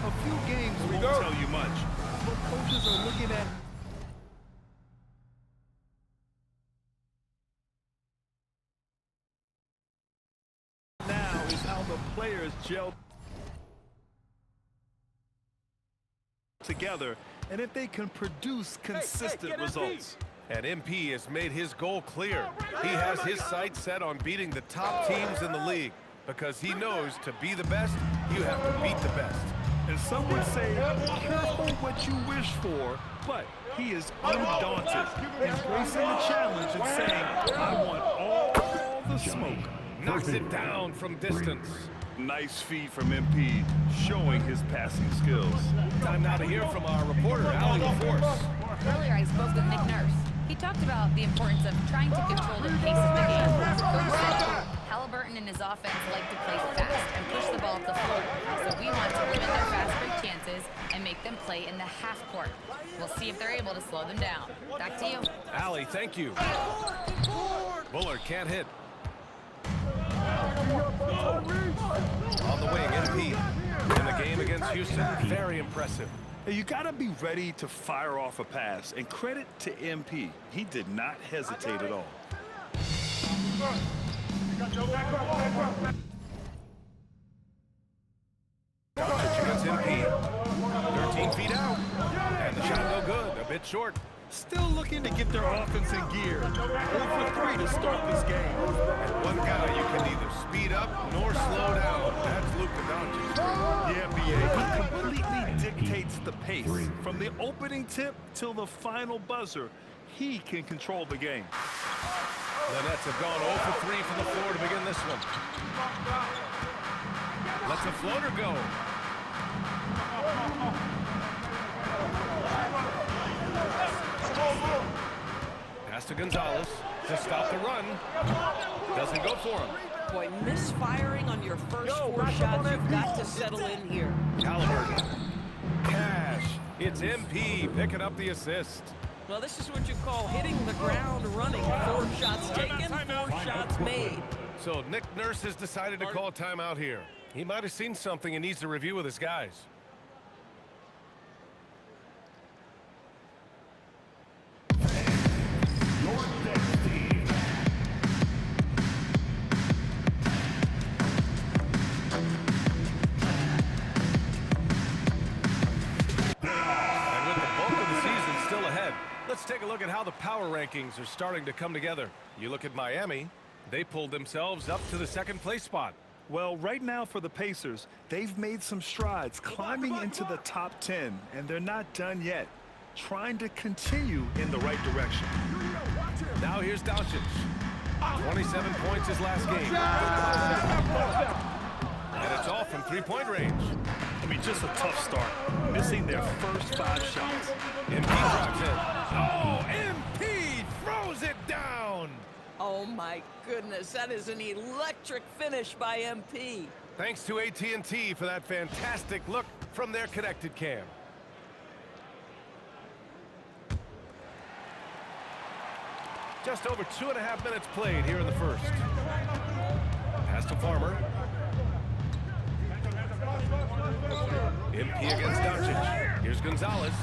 A few games won't tell you much, but coaches are looking at now is how the players gel together, and if they can produce consistent results. And MP has made his goal clear. He has his sights set on beating the top teams in the league because he knows to be the best, you have to beat the best. And some would say, careful what you wish for, but he is undaunted, embracing the challenge and saying, I want all the smoke. Knocks it down from distance. Nice feed from MP, showing his passing skills. Time now to hear from our reporter, Allie LaForce. Earlier, I spoke with Nick Nurse. He talked about the importance of trying to control the pace of the game. Coach said Halliburton and his offense like to play fast and push the ball up the floor. So we want to limit their fast break chances and make them play in the half court. We'll see if they're able to slow them down. Back to you. Allie, thank you. Bullard can't hit. On the wing, MP. In the game against Houston, very impressive. You gotta be ready to fire off a pass, and credit to MP. He did not hesitate at all. Doncic against MP. 13 feet out. And the shot no good, a bit short. Still looking to get their offense in gear. 0 for 3 to start this game. And one guy you can neither speed up nor slow down. That's Luka Doncic. Yeah, B.A. He completely dictates the pace. From the opening tip till the final buzzer, he can control the game. The Nets have gone 0 for 3 from the floor to begin this one. Lets a floater go. Pass to Gonzalez to stop the run. Doesn't go for him. Boy, misfiring on your first 4 shots, you've got to settle in here. Halliburton. Cash. It's MP picking up the assist. Well, this is what you call hitting the ground running. 4 shots taken, 4 shots made. So Nick Nurse has decided to call timeout here. He might have seen something and needs to review with his guys. Let's take a look at how the power rankings are starting to come together. You look at Miami, they pulled themselves up to the 2nd place spot. Well, right now for the Pacers, they've made some strides climbing into the top 10, and they're not done yet, trying to continue in the right direction. Now here's Doncic. 27 points his last game. And it's all from 3-point range. I mean, just a tough start, missing their first 5 shots. MP drives in. Oh, MP throws it down. Oh, my goodness. That is an electric finish by MP. Thanks to AT&T for that fantastic look from their connected cam. Just over 2.5 minutes played here in the first. Pass to Farmer. MP against Doncic. Here's Gonzalez.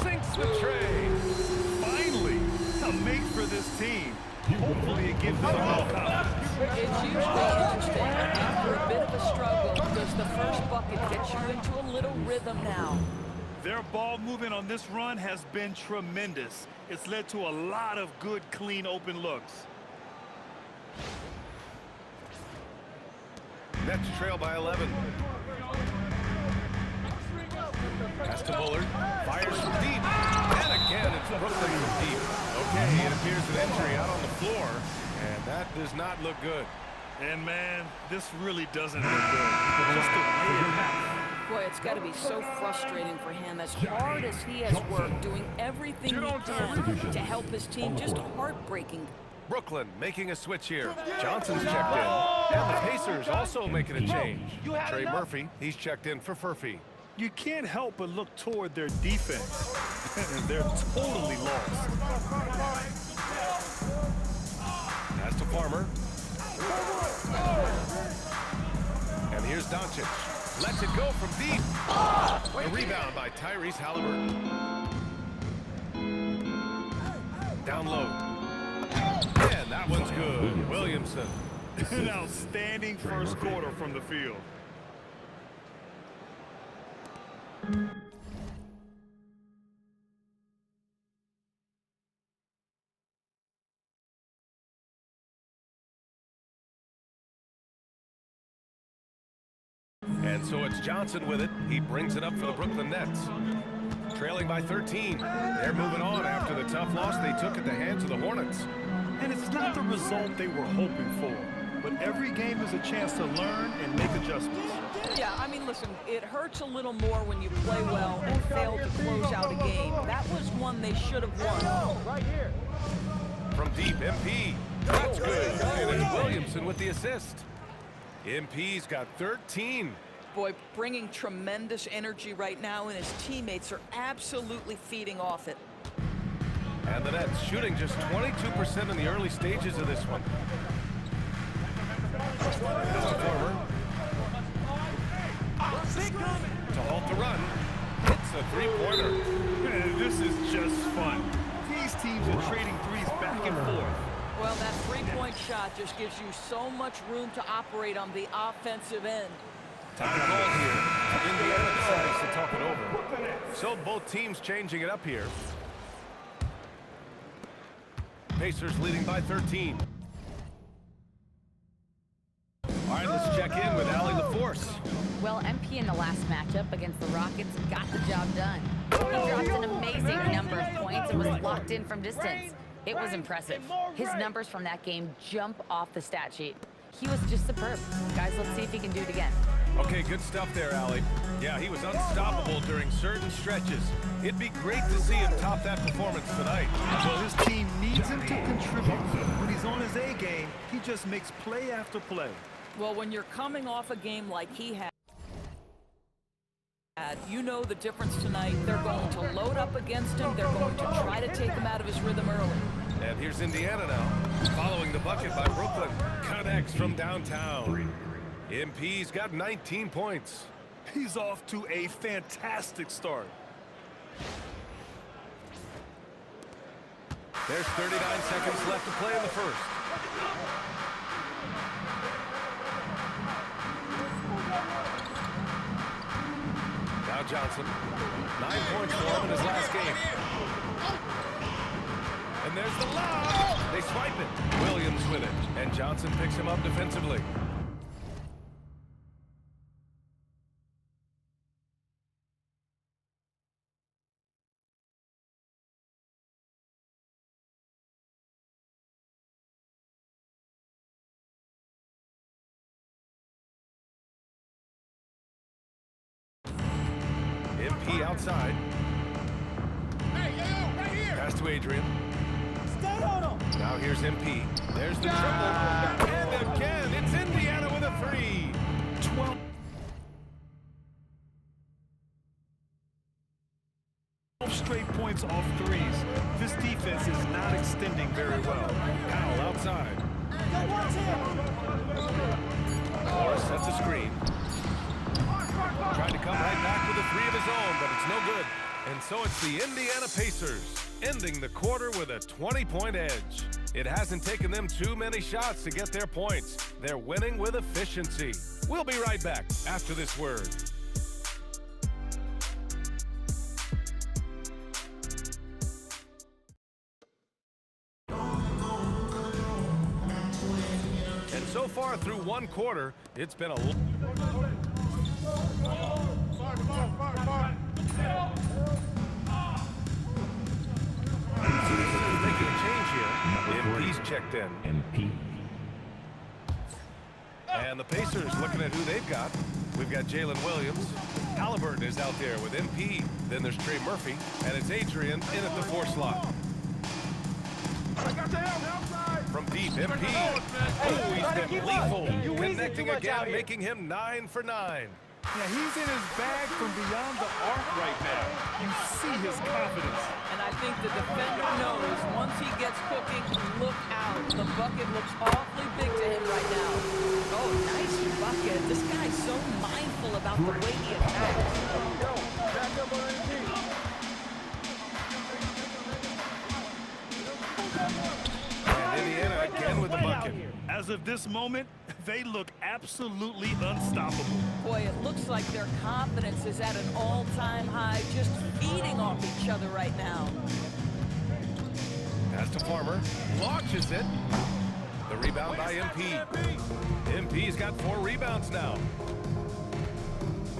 Sinks with Trey. Finally, a mate for this team. Hopefully it gives them more confidence. It's usually interesting. After a bit of a struggle, does the first bucket get you into a little rhythm now? Their ball movement on this run has been tremendous. It's led to a lot of good, clean, open looks. Nets trail by 11. Pass to Bullard. Fires from deep. And again, it's Brooklyn from deep. Okay, it appears an injury out on the floor. And that does not look good. And, man, this really doesn't look good. Just the way it happened. Boy, it's got to be so frustrating for him. As hard as he has worked, doing everything he can to help his team, just heartbreaking. Brooklyn making a switch here. Johnson's checked in. And the Pacers also making a change. Trey Murphy, he's checked in for Furphy. You can't help but look toward their defense. And they're totally lost. Pass to Farmer. And here's Doncic. Lets it go from deep. A rebound by Tyrese Halliburton. Down low. And that one's good. Williamson. An outstanding first quarter from the field. And so it's Johnson with it. He brings it up for the Brooklyn Nets. Trailing by 13. They're moving on after the tough loss they took at the hands of the Hornets. And it's not the result they were hoping for, but every game is a chance to learn and make adjustments. Yeah, I mean, listen, it hurts a little more when you play well and fail to close out a game. That was one they should have won. Right here. From deep, MP. That's good. And it's Williamson with the assist. MP's got 13. Boy, bringing tremendous energy right now, and his teammates are absolutely feeding off it. And the Nets shooting just 22% in the early stages of this one. Forward. To halt the run. Hits a three-pointer. Man, this is just fun. These teams are trading threes back and forth. Well, that three-point shot just gives you so much room to operate on the offensive end. Time call here. Indiana decides to talk it over. So both teams changing it up here. Pacers leading by 13. All right, let's check in with Allie LaForce. Well, MP in the last matchup against the Rockets got the job done. He dropped an amazing number of points and was locked in from distance. It was impressive. His numbers from that game jump off the stat sheet. He was just superb. Guys, let's see if he can do it again. Okay, good stuff there, Allie. Yeah, he was unstoppable during certain stretches. It'd be great to see him top that performance tonight. Well, his team needs him to contribute. When he's on his A game, he just makes play after play. Well, when you're coming off a game like he had, you know the difference tonight. They're going to load up against him. They're going to try to take him out of his rhythm early. And here's Indiana now, following the bucket by Brooklyn. Connects from downtown. MP's got 19 points. He's off to a fantastic start. There's 39 seconds left to play in the first. Now Johnson, 9 points for him in his last game. And there's the lob. They swipe it. Williams with it. And Johnson picks him up defensively. MP outside. Pass to Adrian. Now here's MP. There's the triple. And again, it's Indiana with a three. 12 straight points off threes. This defense is not extending very well. Powell outside. Morris sets a screen. Trying to come right back with a three of his own, but it's no good. And so it's the Indiana Pacers ending the quarter with a 20-point edge. It hasn't taken them too many shots to get their points. They're winning with efficiency. We'll be right back after this word. And so far through one quarter, it's been a making a change here. MP's checked in. MP. And the Pacers looking at who they've got. We've got Jalen Williams. Halliburton is out there with MP. Then there's Trey Murphy. And it's Adrian in at the 4 slot. From deep, MP. Oh, he's been lethal. Connecting again, making him 9 for 9. Yeah, he's in his bag from beyond the arc right now. You see his confidence. And I think the defender knows once he gets cooking, look out. The bucket looks awfully big to him right now. Oh, nice bucket. This guy's so mindful about the way he attacks. And Indiana again with the bucket. As of this moment, they look absolutely unstoppable. Boy, it looks like their confidence is at an all-time high, just feeding off each other right now. Pass to Farmer. Launches it. The rebound by MP. MP's got 4 rebounds now.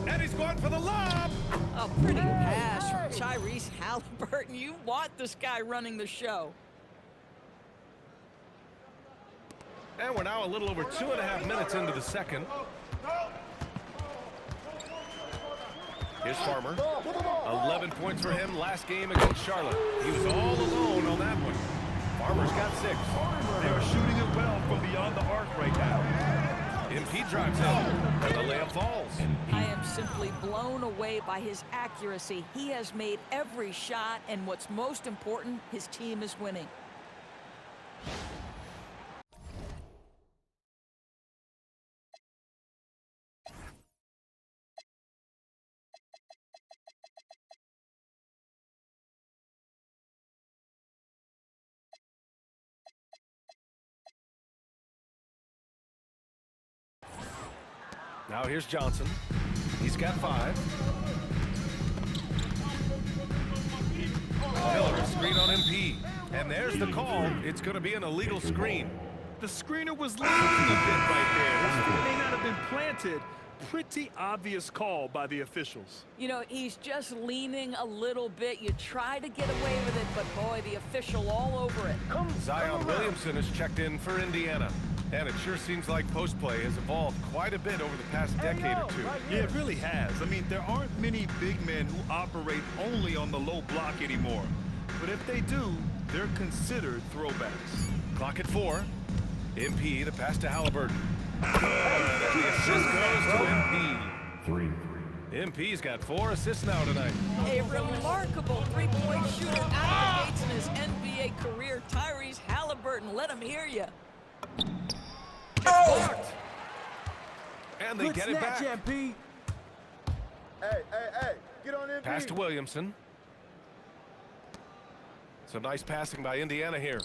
And he's going for the lob. A pretty pass from Tyrese Halliburton. You want this guy running the show. And we're now a little over 2.5 minutes into the second. Here's Farmer. 11 points for him last game against Charlotte. He was all alone on that one. Farmer's got 6. They are shooting it well from beyond the arc right now. MP drives in, and the layup falls. I am simply blown away by his accuracy. He has made every shot, and what's most important, his team is winning. Now here's Johnson. He's got 5. Miller, screen on MP. And there's the call. It's going to be an illegal screen. The screener was leaning a bit right there. This one may not have been planted. Pretty obvious call by the officials. You know, he's just leaning a little bit. You try to get away with it, but boy, the official all over it. Zion Williamson has checked in for Indiana. And it sure seems like post play has evolved quite a bit over the past decade or two. Yeah, it really has. I mean, there aren't many big men who operate only on the low block anymore. But if they do, they're considered throwbacks. Clock at 4. MP, the pass to Halliburton. And the assist goes to MP. 3. MP's got 4 assists now tonight. A remarkable three-point shooter out of the gates in his NBA career, Tyrese Halliburton. Let him hear you. Blocked. And they get it back. MP. Hey, get on MP. Pass to Williamson. Some nice passing by Indiana here.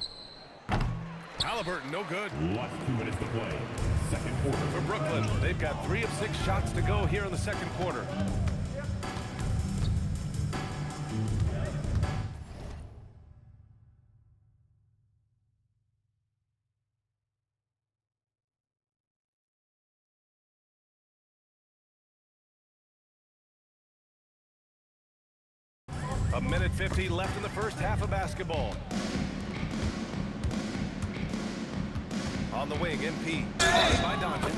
Halliburton, no good. Last 2 minutes to play. Second quarter. For Brooklyn, they've got 3 of 6 shots to go here in the second quarter. A minute 50 left in the first half of basketball. On the wing, MP. By Doncic.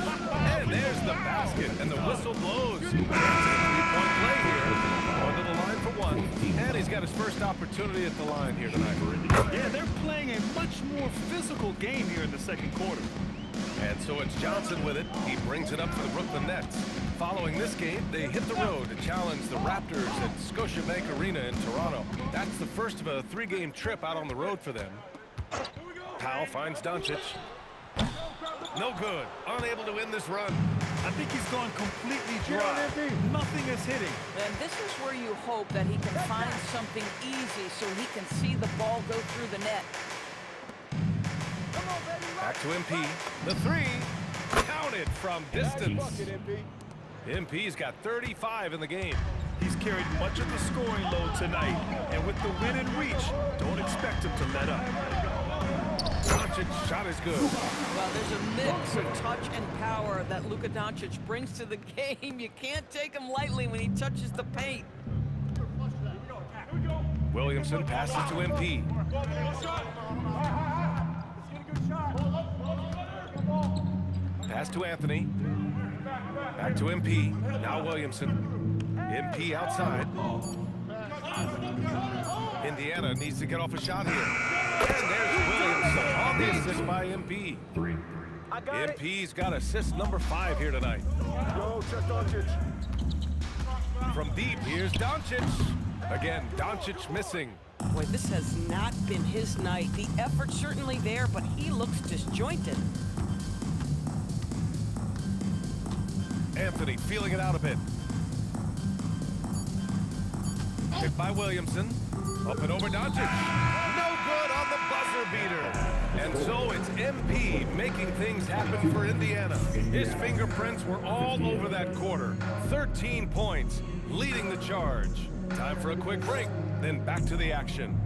And there's the basket, and the whistle blows. It's a 3-point play here. Going to the line for 1. And he's got his first opportunity at the line here tonight. Yeah, they're playing a much more physical game here in the second quarter. And so it's Johnson with it. He brings it up for the Brooklyn Nets. Following this game, they hit the road to challenge the Raptors at Scotiabank Arena in Toronto. That's the first of a 3-game trip out on the road for them. Powell finds Doncic. No good. Unable to win this run. I think he's gone completely dry. Nothing is hitting. And this is where you hope that he can find something easy so he can see the ball go through the net. Back to MP. The 3. Counted from distance. MP's got 35 in the game. He's carried much of the scoring load tonight. And with the win and reach, don't expect him to let up. Doncic's shot is good. Well, there's a mix of touch and power that Luka Doncic brings to the game. You can't take him lightly when he touches the paint. Williamson passes to MP. Pass to Anthony. Back to MP. Now Williamson. MP outside. Indiana needs to get off a shot here. And there's Williamson on the assist by MP. 3. MP's got assist number 5 here tonight. Yo, check Doncic. From deep, here's Doncic. Again, Doncic missing. Boy, this has not been his night. The effort's certainly there, but he looks disjointed. Anthony feeling it out a bit. Hit by Williamson. Up and over Doncic. No good on the buzzer beater. And so it's MP making things happen for Indiana. His fingerprints were all over that quarter. 13 points, leading the charge. Time for a quick break, then back to the action.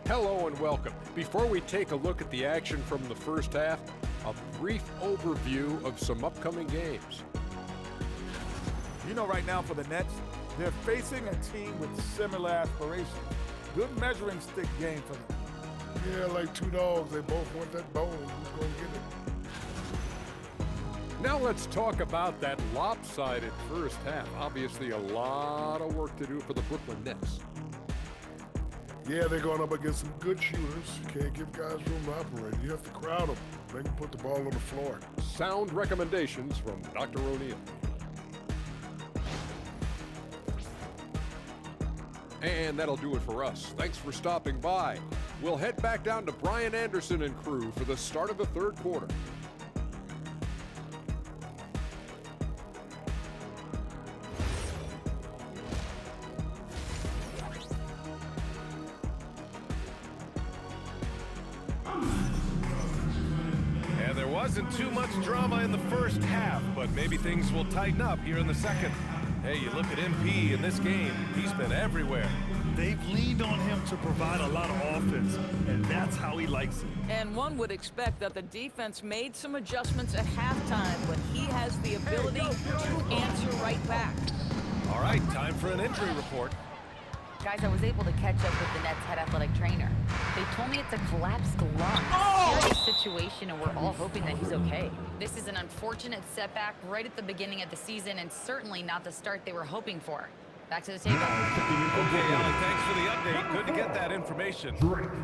Hello and welcome. Before we take a look at the action from the first half, a brief overview of some upcoming games. You know, right now for the Nets, they're facing a team with similar aspirations. Good measuring stick game for them. Yeah, like two dogs, they both want that bone. Who's gonna get it? Now let's talk about that lopsided first half. Obviously a lot of work to do for the Brooklyn Nets. Yeah, they're going up against some good shooters. Can't give guys room to operate. You have to crowd them. They can put the ball on the floor. Sound recommendations from Dr. O'Neill. And that'll do it for us. Thanks for stopping by. We'll head back down to Brian Anderson and crew for the start of the third quarter. Wasn't too much drama in the first half, but maybe things will tighten up here in the second. Hey, you look at MP in this game, he's been everywhere. They've leaned on him to provide a lot of offense, and that's how he likes it. And one would expect that the defense made some adjustments at halftime, but he has the ability to answer right back. All right, time for an injury report. Guys, I was able to catch up with the Nets head athletic trainer. They told me it's a collapsed lung. Serious situation, and we're all hoping that he's okay. This is an unfortunate setback right at the beginning of the season, and certainly not the start they were hoping for. Back to the table. Okay, Alan, thanks for the update. Good to get that information.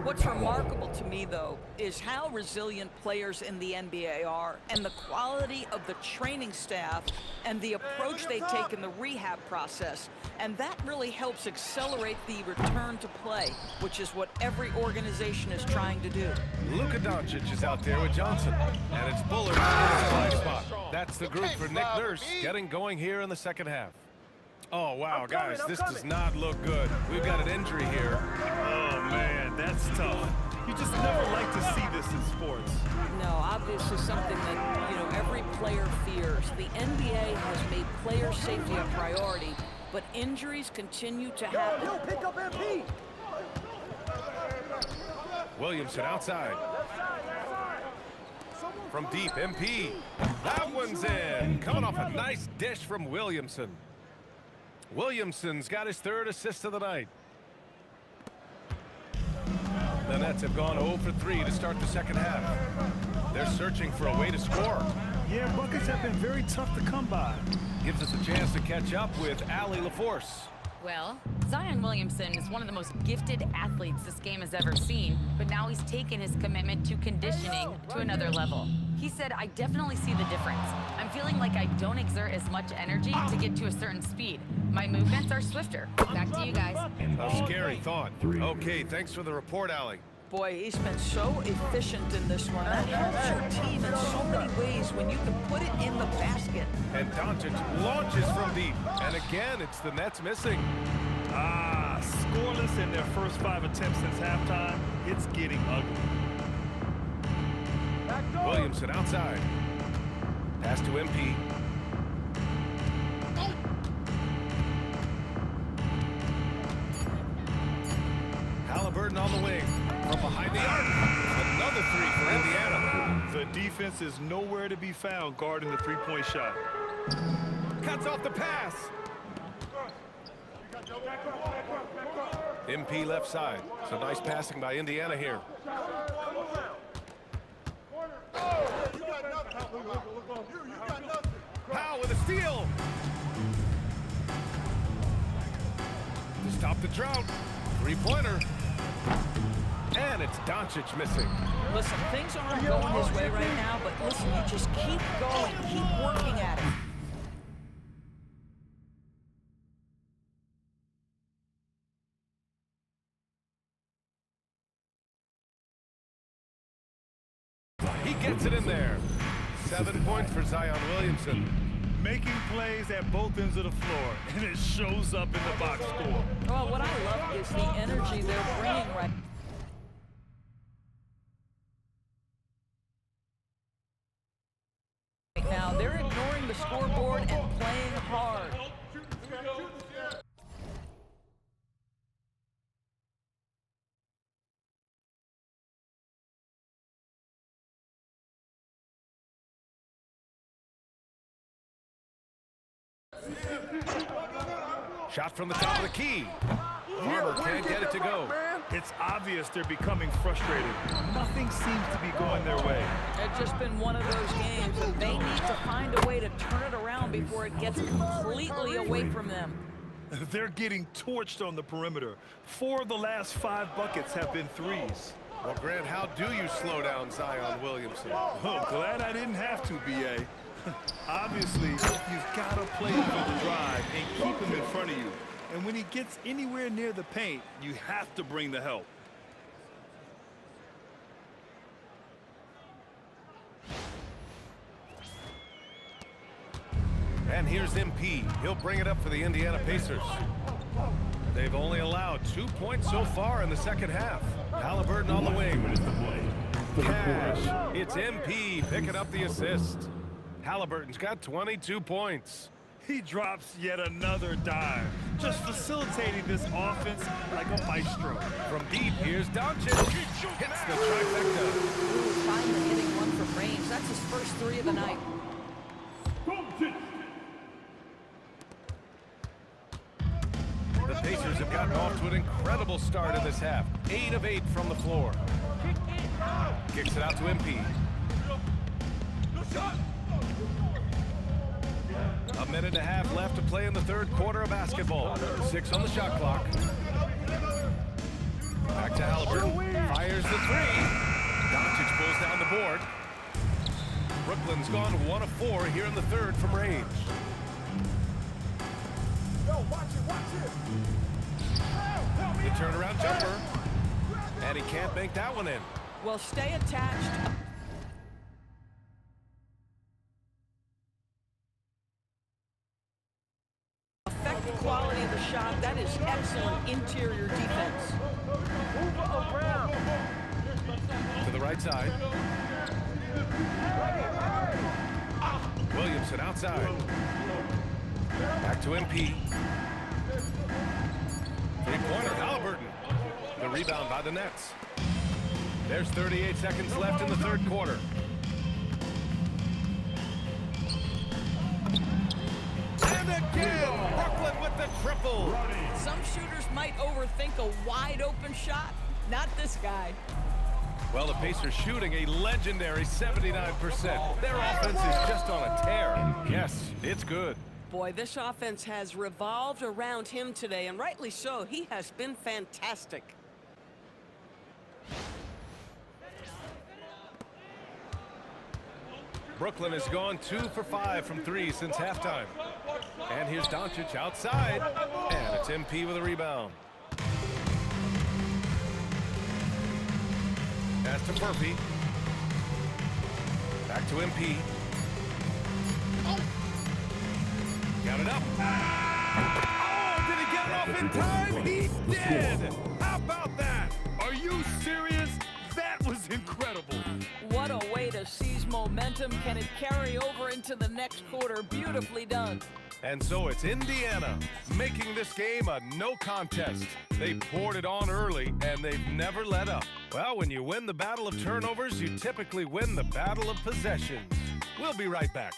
What's remarkable to me, though, is how resilient players in the NBA are, and the quality of the training staff and the approach they take in the rehab process. And that really helps accelerate the return to play, which is what every organization is trying to do. Luka Doncic is out there with Johnson, and it's Bullard in his flag spot. That's the group for Nick Nurse getting going here in the second half. Oh, wow, guys, this does not look good. We've got an injury here. Oh, man, that's tough. You just never like to see this in sports. No, obviously something that, you know, every player fears. The NBA has made player safety a priority, but injuries continue to happen. Yo, pick up MP! Williamson outside. From deep, MP. That one's in. Coming off a nice dish from Williamson. Williamson's got his third assist of the night. The Nets have gone 0 for 3 to start the second half. They're searching for a way to score. Yeah, buckets have been very tough to come by. Gives us a chance to catch up with Allie LaForce. Well, Zion Williamson is one of the most gifted athletes this game has ever seen, but now he's taken his commitment to conditioning to another level. He said, I definitely see the difference. I'm feeling like I don't exert as much energy to get to a certain speed. My movements are swifter. Back to you guys. A scary thought. Okay, thanks for the report, Allie. Boy, he's been so efficient in this one. That helps your team in so many ways when you can put it in the basket. And Doncic launches from deep. And again, it's the Nets missing. Scoreless in their first 5 attempts since halftime. It's getting ugly. Williamson outside. Pass to MP. Halliburton on the wing. From behind the arc. Another three for Indiana. The defense is nowhere to be found guarding the three-point shot. Cuts off the pass. MP left side. So nice passing by Indiana here. Powell with a steal. stop the drought. Three-pointer. And it's Doncic missing. Listen, things aren't going his way right now, but listen, you just keep going, keep working at it. He gets it in there. 7 points for Zion Williamson. Making plays at both ends of the floor, and it shows up in the box score. Well, what I love is the energy they're bringing right now. They're ignoring the scoreboard and playing hard. Shot from the top of the key. Farmer can't get it to go. It's obvious they're becoming frustrated. Nothing seems to be going their way. It's just been one of those games, and they need to find a way to turn it around before it gets completely away from them. They're getting torched on the perimeter. 4 of the last 5 buckets have been threes. Well, Grant, how do you slow down Zion Williamson? Oh, glad I didn't have to, B.A. Obviously, you've got to play for the drive and keep him in front of you. And when he gets anywhere near the paint, you have to bring the help. And here's MP. He'll bring it up for the Indiana Pacers. They've only allowed 2 points so far in the second half. Halliburton on the wing. Cash. It's MP picking up the assist. Halliburton's got 22 points. He drops yet another dive, just facilitating this offense like a maestro. From deep, here's Doncic. Hits the trifecta. Finally hitting one from range. That's his first 3 of the night. The Pacers have gotten off to an incredible start in this half. 8 of 8 from the floor. Kicks it out to MP. A minute and a half left to play in the third quarter of basketball. 6 on the shot clock. Back to Halliburton. Fires the 3. Doncic pulls down the board. Brooklyn's gone 1 of 4 here in the third from range. The turnaround jumper. And he can't make that one in. Well, stay attached. Affect the quality of the shot. That is excellent interior defense. To the right side. Williamson outside. Back to MP. Three-pointer, Halliburton. The rebound by the Nets. There's 38 seconds left in the third quarter. And again, Brooklyn with the triple. Some shooters might overthink a wide-open shot. Not this guy. Well, the Pacers shooting a legendary 79%. Their offense is just on a tear. Yes, it's good. Boy, this offense has revolved around him today, and rightly so. He has been fantastic. Brooklyn has gone 2 for 5 from 3 since halftime. And here's Doncic outside. And it's MP with a rebound. Pass to Murphy. Back to MP. Got it up. Oh, did he get it off in time? He did. How about that? Are you serious? That was incredible. What a way to seize momentum. Can it carry over into the next quarter? Beautifully done. And so it's Indiana making this game a no contest. They poured it on early, and they've never let up. Well, when you win the battle of turnovers, you typically win the battle of possessions. We'll be right back.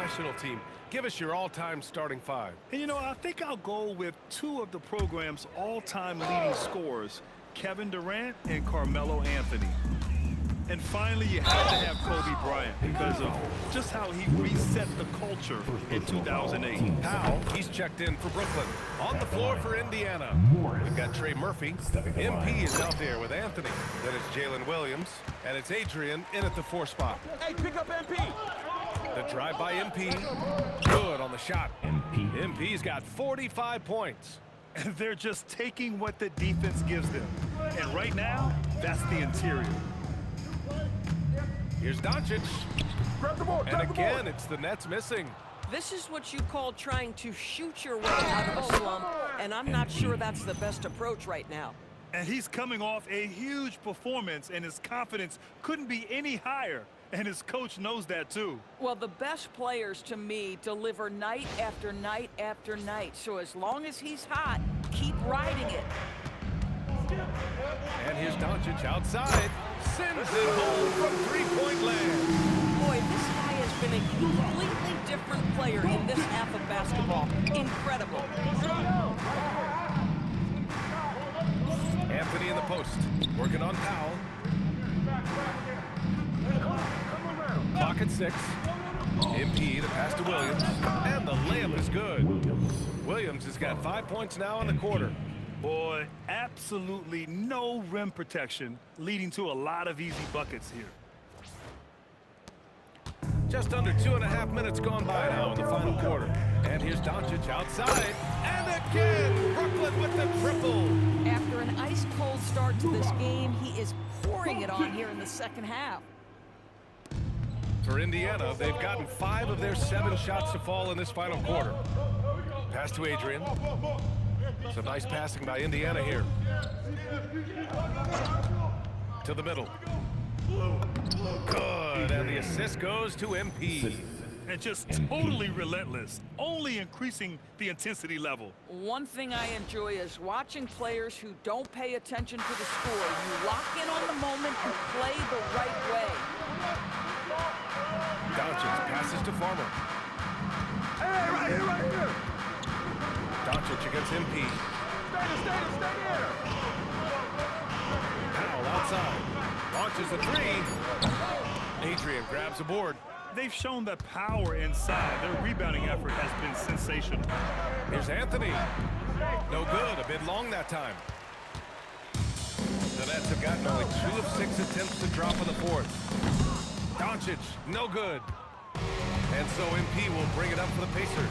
national team. Give us your all-time starting five. And, you know, I think I'll go with two of the program's all-time leading scorers, Kevin Durant and Carmelo Anthony. And finally, you have to have Kobe Bryant because of just how he reset the culture in 2008. Powell, he's checked in for Brooklyn. On the floor for Indiana, we've got Trey Murphy. MP is out there with Anthony. Then it's Jalen Williams, and it's Adrian in at the 4 spot. Hey, pick up MP. The drive by MP, good on the shot. MP's got 45 points. And they're just taking what the defense gives them. And right now, that's the interior. Here's Doncic. Grab the board. And again, it's the Nets missing. This is what you call trying to shoot your way out of a slump, and I'm not sure that's the best approach right now. And he's coming off a huge performance, and his confidence couldn't be any higher. And his coach knows that, too. Well, the best players, to me, deliver night after night after night. So as long as he's hot, keep riding it. And here's Doncic outside. Sends it home from three-point land. Boy, this guy has been a completely different player in this half of basketball. Incredible. Anthony in the post. Working on Powell. Clock at 6. MP, the pass to Williams. And the layup is good. Williams has got 5 points now in the quarter. Boy, absolutely no rim protection, leading to a lot of easy buckets here. Just under 2.5 minutes gone by now in the final quarter. And here's Doncic outside. And again, Brooklyn with the triple. After an ice-cold start to this game, he is pouring it on here in the second half. For Indiana, they've gotten 5 of their 7 shots to fall in this final quarter. Pass to Adrian. Some nice passing by Indiana here. To the middle. Good, and the assist goes to MP. And just totally relentless, only increasing the intensity level. One thing I enjoy is watching players who don't pay attention to the score. You lock in on the moment and play the right way. Doncic passes to Farmer. Hey, right here, right here. Doncic against MP. Stay here. Powell outside. Launches a 3. Adrian grabs a board. They've shown the power inside. Their rebounding effort has been sensational. Here's Anthony. No good. A bit long that time. The Nets have gotten only 2 of 6 attempts to drop in the 4th. Doncic, no good. And so MP will bring it up for the Pacers.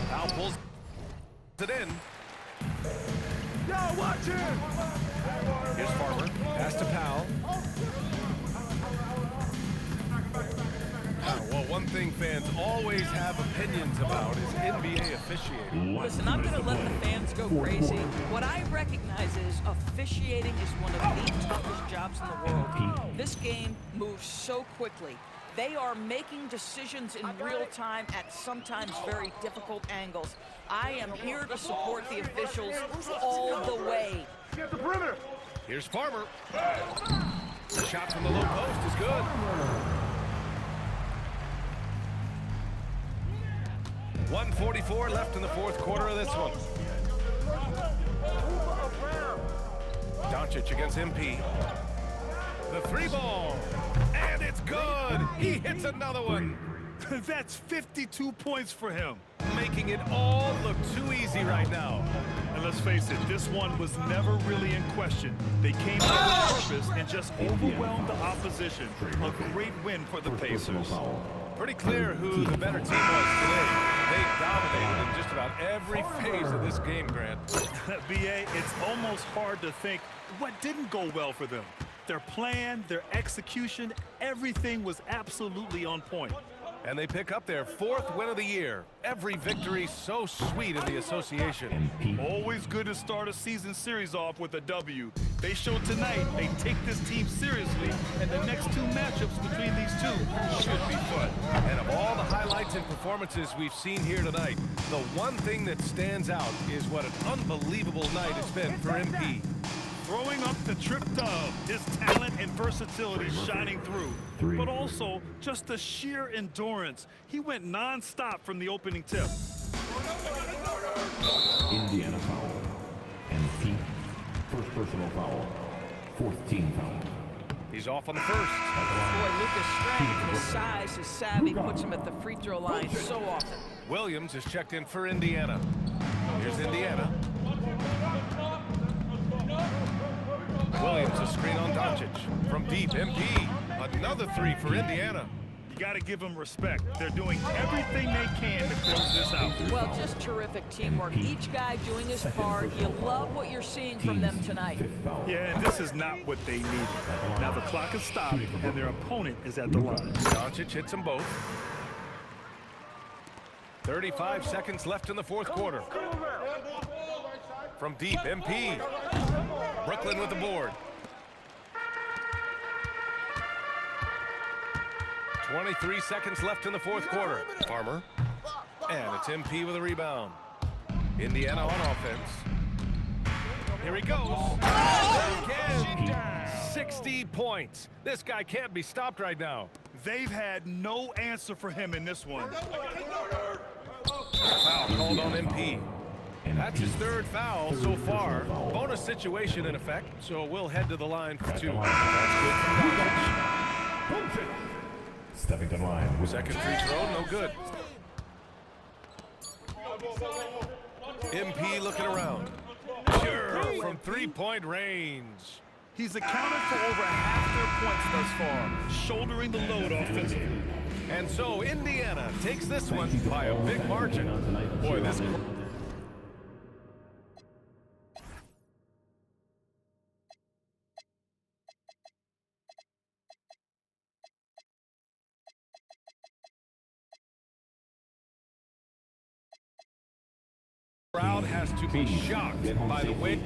Powell pulls it in. Yo, watch it. Here's Farmer. Pass to Powell. Well, one thing fans always have opinions about is NBA officiating. Listen, I'm going to let the fans go crazy. What I recognize is officiating is one of the toughest jobs in the world. This game moves so quickly. They are making decisions in real time at sometimes very difficult angles. I am here to support the officials all the way. Get the perimeter. Here's Farmer. The shot from the low post is good. .144 left in the 4th quarter of this one. Doncic against MP. The 3-ball. And it's good. He hits another one. That's 52 points for him. Making it all look too easy right now. And let's face it, this one was never really in question. They came out on purpose and just overwhelmed the opposition. A great win for the Pacers. Pretty clear who the better team was today. They dominated in just about every phase of this game, Grant. B.A., it's almost hard to think what didn't go well for them. Their plan, their execution, everything was absolutely on point. And they pick up their 4th win of the year. Every victory so sweet in the association. Always good to start a season series off with a W. They showed tonight they take this team seriously, and the next 2 matchups between these two should be fun. And of all the highlights and performances we've seen here tonight, the one thing that stands out is what an unbelievable night it's been for MP. Throwing up the trip dub, his talent and and versatility shining through, but also just the sheer endurance. He went non-stop from the opening tip. Indiana foul. And team. First personal foul. Fourth team foul. He's off on the first. Boy, Lucas Strang, his size, his savvy puts him at the free throw line so often. Williams is checked in for Indiana. Here's Indiana. Williams, a screen on Doncic. From deep, MP. Another three for Indiana. You got to give them respect. They're doing everything they can to close this out. Well, just terrific teamwork. Each guy doing his part. You love what you're seeing from them tonight. Yeah, and this is not what they needed. Now the clock is stopped, and their opponent is at the line. Doncic hits them both. 35 seconds left in the fourth quarter. From deep, MP. Brooklyn with the board. 23 seconds left in the fourth quarter. Farmer. And it's MP with a rebound. Indiana on offense. Here he goes. Again. 60 points. This guy can't be stopped right now. They've had no answer for him in this one. Foul called on MP. That's his third foul so far. Bonus situation in effect, so we'll head to the line for two. That's good for Doncic. Stepping to the line. Second free throw, no good. MP looking around. Sure, from three-point range. He's accounted for over half their points thus far, shouldering the load offensively. And so Indiana takes this one by a big margin. Boy, this... crowd has to be shocked by the way